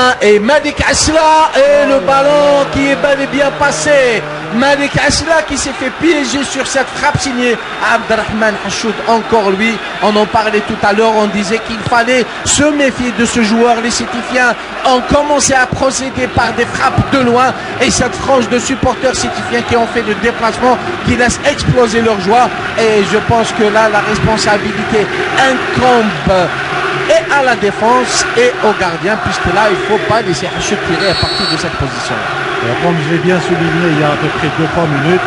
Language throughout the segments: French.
loin et Malik Asla et le ballon qui est bel et bien passé. Malik Asla qui s'est fait piéger sur cette frappe signée Abderrahmane Hachoud. Encore lui, on en parlait tout à l'heure, on disait qu'il fallait se méfier de ce joueur. Les Sétifiens ont commencé à procéder par des frappes de loin et cette frange de supporters sétifiens qui ont fait le déplacement, qui laissent exploser leur joie. Et je pense que là, la responsabilité incombe et à la défense et au gardien, puisque là, il ne faut pas laisser Hachoud tirer à partir de cette position. Comme je l'ai bien souligné il y a à peu près 2-3 minutes,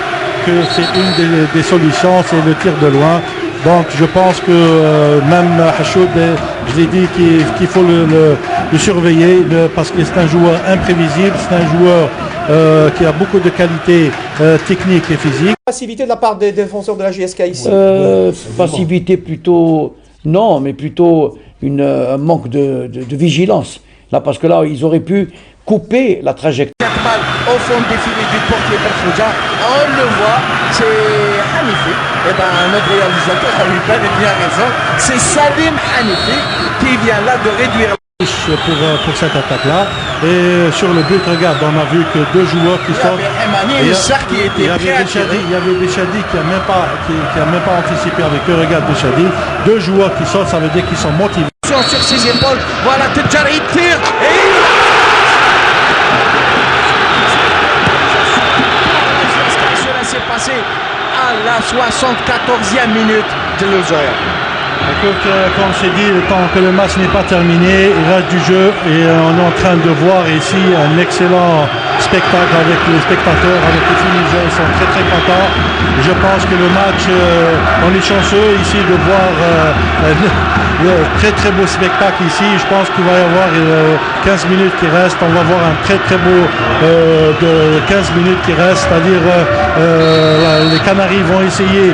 que c'est une des solutions, c'est le tir de loin. Donc je pense que même Hachoud, je l'ai dit qu'il faut le surveiller parce que c'est un joueur imprévisible, c'est un joueur qui a beaucoup de qualités techniques et physiques. Passivité de la part des défenseurs de la JSK ici. Passivité plutôt, non, mais plutôt un manque de vigilance. Là, parce que là, ils auraient pu couper la trajectoire. Cette balle au fond du filet du portier Berfouja, on le voit, c'est Hanifi. Et bien notre réalisateur a eu bel et bien raison. C'est Salim Hanifi qui vient là de réduire pour cette attaque-là. Et sur le but, regarde, on a vu que deux joueurs qui sortent. Il y avait Bechadi qui n'a même pas anticipé avec eux. Regarde Bechadi. Deux joueurs qui sortent, ça veut dire qu'ils sont motivés. Sur ses épaules, voilà Tedjari tire et cela s'est passé à la 74e minute de l'Ozoya. Écoute, comme je t'ai dit, tant que le match n'est pas terminé, il reste du jeu et on est en train de voir ici un excellent spectacle avec les spectateurs, avec les Tunisiens, ils sont très très contents. Je pense que le match, on est chanceux ici de voir le très très beau spectacle ici. Je pense qu'il va y avoir 15 minutes qui restent, on va voir un très très beau de 15 minutes qui restent, c'est-à-dire les Canaries vont essayer